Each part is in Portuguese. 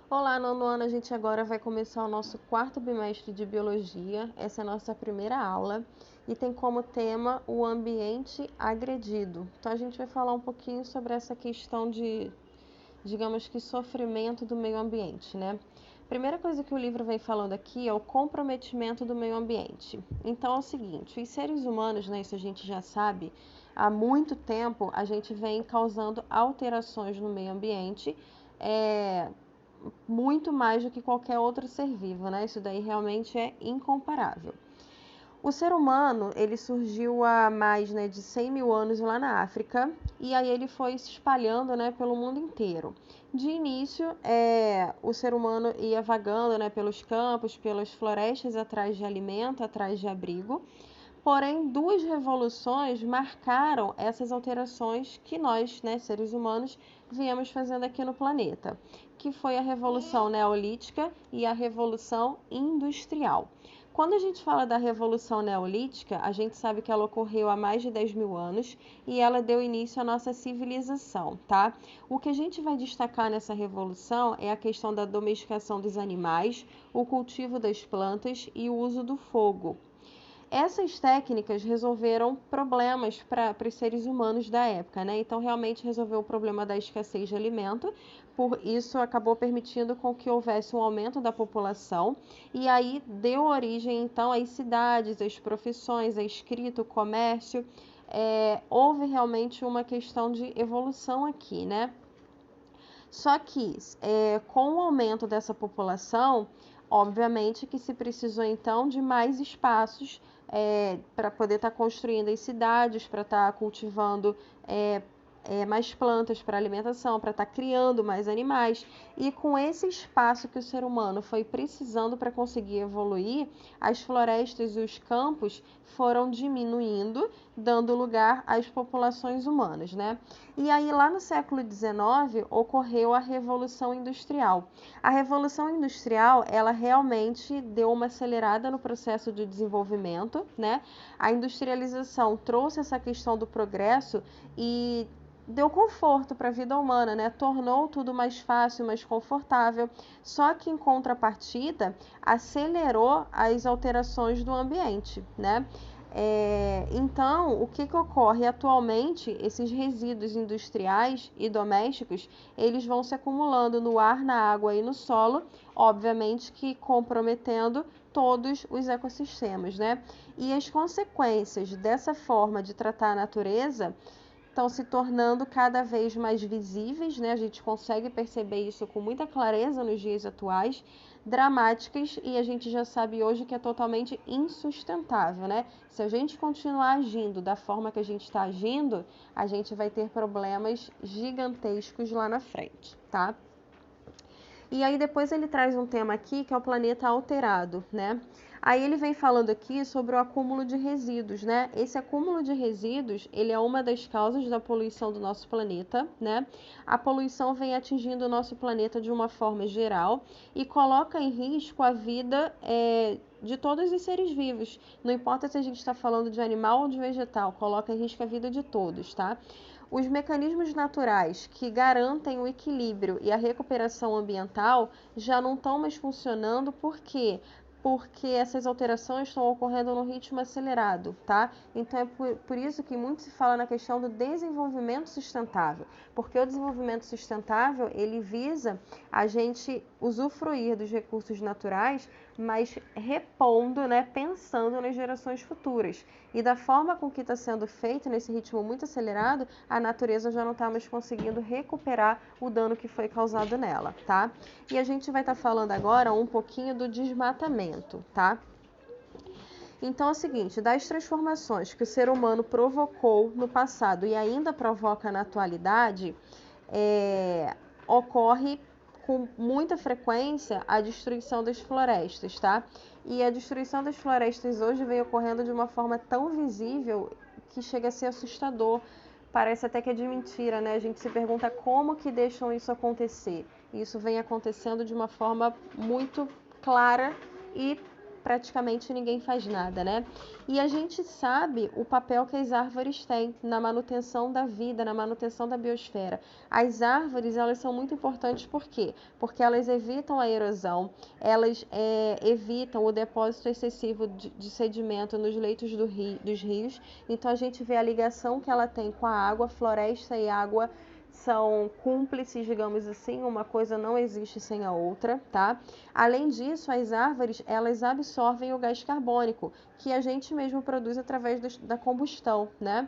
Olá, nono ano, a gente agora vai começar o nosso quarto bimestre de Biologia. Essa é a nossa primeira aula e tem como tema o ambiente agredido. Então, a gente vai falar um pouquinho sobre essa questão de, digamos que, sofrimento do meio ambiente, né? Primeira coisa que o livro vem falando aqui é o comprometimento do meio ambiente. Então, é o seguinte, os seres humanos, né, isso a gente já sabe, há muito tempo a gente vem causando alterações no meio ambiente, muito mais do que qualquer outro ser vivo, né? Isso daí realmente é incomparável. O ser humano, ele surgiu há mais, né, de 100 mil anos lá na África e aí ele foi se espalhando, né, pelo mundo inteiro. De início, o ser humano ia vagando, né, pelos campos, pelas florestas, atrás de alimento, atrás de abrigo. Porém, duas revoluções marcaram essas alterações que nós, né, seres humanos, viemos fazendo aqui no planeta, que foi a Revolução Neolítica e a Revolução Industrial. Quando a gente fala da Revolução Neolítica, a gente sabe que ela ocorreu há mais de 10 mil anos e ela deu início à nossa civilização, tá? O que a gente vai destacar nessa revolução é a questão da domesticação dos animais, o cultivo das plantas e o uso do fogo. Essas técnicas resolveram problemas para os seres humanos da época, né? Então, realmente resolveu o problema da escassez de alimento, por isso acabou permitindo com que houvesse um aumento da população, e aí deu origem, então, às cidades, às profissões, à escrita, o comércio. Houve realmente uma questão de evolução aqui, né? Só que, com o aumento dessa população, obviamente que se precisou então de mais espaços para poder estar construindo as cidades, para estar cultivando mais plantas para alimentação, para estar criando mais animais. E com esse espaço que o ser humano foi precisando para conseguir evoluir, as florestas e os campos foram diminuindo, dando lugar às populações humanas, né? E aí, lá no século XIX, ocorreu a Revolução Industrial. A Revolução Industrial, ela realmente deu uma acelerada no processo de desenvolvimento, né? A industrialização trouxe essa questão do progresso e deu conforto para a vida humana, né? Tornou tudo mais fácil, mais confortável. Só que, em contrapartida, acelerou as alterações do ambiente, né? Então, o que ocorre atualmente? Esses resíduos industriais e domésticos, eles vão se acumulando no ar, na água e no solo, obviamente que comprometendo todos os ecossistemas, né? E as consequências dessa forma de tratar a natureza estão se tornando cada vez mais visíveis, né? A gente consegue perceber isso com muita clareza nos dias atuais, dramáticas, e a gente já sabe hoje que é totalmente insustentável, né? Se a gente continuar agindo da forma que a gente está agindo, a gente vai ter problemas gigantescos lá na frente, tá? E aí depois ele traz um tema aqui que é o planeta alterado, né? Aí ele vem falando aqui sobre o acúmulo de resíduos, né? Esse acúmulo de resíduos, ele é uma das causas da poluição do nosso planeta, né? A poluição vem atingindo o nosso planeta de uma forma geral e coloca em risco a vida de todos os seres vivos. Não importa se a gente está falando de animal ou de vegetal, coloca em risco a vida de todos, tá? Os mecanismos naturais que garantem o equilíbrio e a recuperação ambiental já não estão mais funcionando, por quê? Porque essas alterações estão ocorrendo num ritmo acelerado, tá? Então é por isso que muito se fala na questão do desenvolvimento sustentável, porque o desenvolvimento sustentável, ele visa a gente usufruir dos recursos naturais, mas repondo, né, pensando nas gerações futuras. E da forma com que está sendo feito, nesse ritmo muito acelerado, a natureza já não está mais conseguindo recuperar o dano que foi causado nela, tá? E a gente vai estar falando agora um pouquinho do desmatamento, tá? Então é o seguinte, das transformações que o ser humano provocou no passado e ainda provoca na atualidade, ocorre com muita frequência a destruição das florestas, tá? E a destruição das florestas hoje vem ocorrendo de uma forma tão visível que chega a ser assustador. Parece até que é de mentira, né? A gente se pergunta como que deixam isso acontecer. E isso vem acontecendo de uma forma muito clara e praticamente ninguém faz nada, né? E a gente sabe o papel que as árvores têm na manutenção da vida, na manutenção da biosfera. As árvores, elas são muito importantes por quê? Porque elas evitam a erosão, elas evitam o depósito excessivo de sedimento nos leitos dos rios. Então a gente vê a ligação que ela tem com a água, floresta e água são cúmplices, digamos assim, uma coisa não existe sem a outra, tá? Além disso, as árvores, elas absorvem o gás carbônico, que a gente mesmo produz através da combustão, né?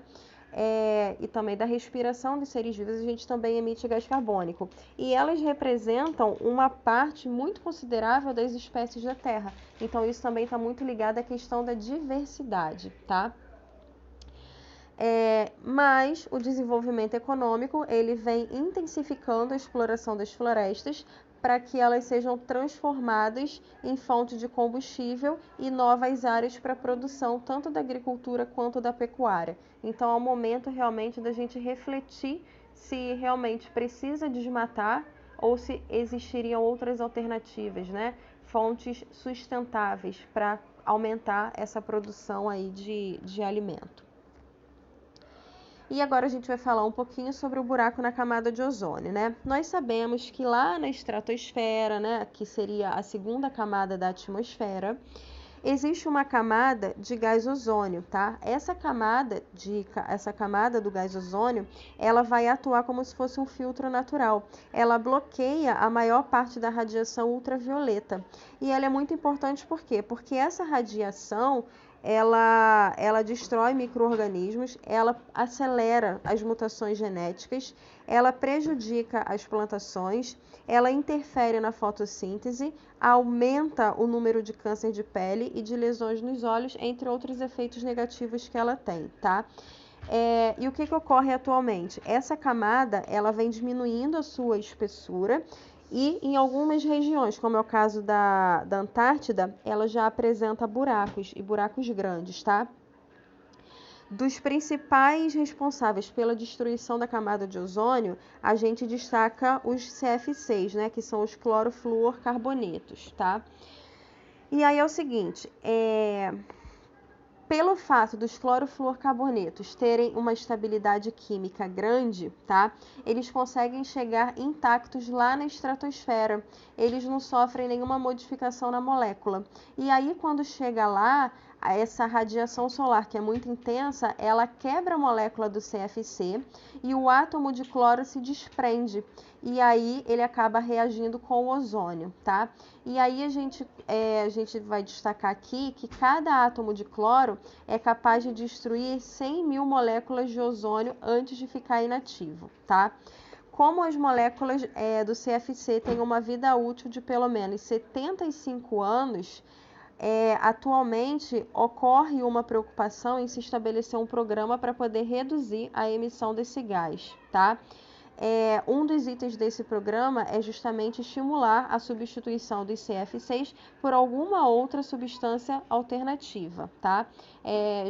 E também da respiração dos seres vivos, a gente também emite gás carbônico. E elas representam uma parte muito considerável das espécies da Terra. Então, isso também está muito ligado à questão da diversidade, tá? Mas o desenvolvimento econômico ele vem intensificando a exploração das florestas para que elas sejam transformadas em fonte de combustível e novas áreas para a produção tanto da agricultura quanto da pecuária. Então é o momento realmente da gente refletir se realmente precisa desmatar ou se existiriam outras alternativas, né? Fontes sustentáveis para aumentar essa produção aí de alimento. E agora a gente vai falar um pouquinho sobre o buraco na camada de ozônio, né? Nós sabemos que lá na estratosfera, né, que seria a segunda camada da atmosfera, existe uma camada de gás ozônio, tá? Essa camada do gás ozônio, ela vai atuar como se fosse um filtro natural. Ela bloqueia a maior parte da radiação ultravioleta. E ela é muito importante por quê? Porque essa radiação ela destrói micro-organismos, ela acelera as mutações genéticas, ela prejudica as plantações, ela interfere na fotossíntese, aumenta o número de câncer de pele e de lesões nos olhos, entre outros efeitos negativos que ela tem, tá? E o que ocorre atualmente? Essa camada, ela vem diminuindo a sua espessura e em algumas regiões, como é o caso da Antártida, ela já apresenta buracos e buracos grandes, tá? Dos principais responsáveis pela destruição da camada de ozônio, a gente destaca os CFCs, né, que são os clorofluorcarbonetos, tá? E aí é o seguinte, pelo fato dos clorofluorcarbonetos terem uma estabilidade química grande, tá? Eles conseguem chegar intactos lá na estratosfera. Eles não sofrem nenhuma modificação na molécula. E aí, quando chega lá, essa radiação solar, que é muito intensa, ela quebra a molécula do CFC e o átomo de cloro se desprende. E aí ele acaba reagindo com o ozônio, tá? E aí a gente vai destacar aqui que cada átomo de cloro é capaz de destruir 100 mil moléculas de ozônio antes de ficar inativo, tá? Como as moléculas do CFC têm uma vida útil de pelo menos 75 anos, atualmente ocorre uma preocupação em se estabelecer um programa para poder reduzir a emissão desse gás, tá? Um dos itens desse programa é justamente estimular a substituição dos CFCs por alguma outra substância alternativa, tá?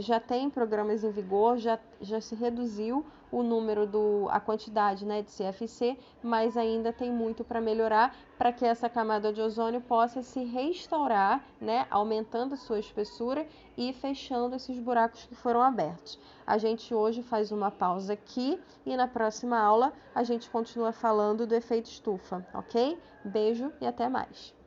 Já tem programas em vigor, já se reduziu o número a quantidade, né, de CFC, mas ainda tem muito para melhorar para que essa camada de ozônio possa se restaurar, né, aumentando a sua espessura e fechando esses buracos que foram abertos. A gente hoje faz uma pausa aqui e na próxima aula a gente continua falando do efeito estufa, ok? Beijo e até mais!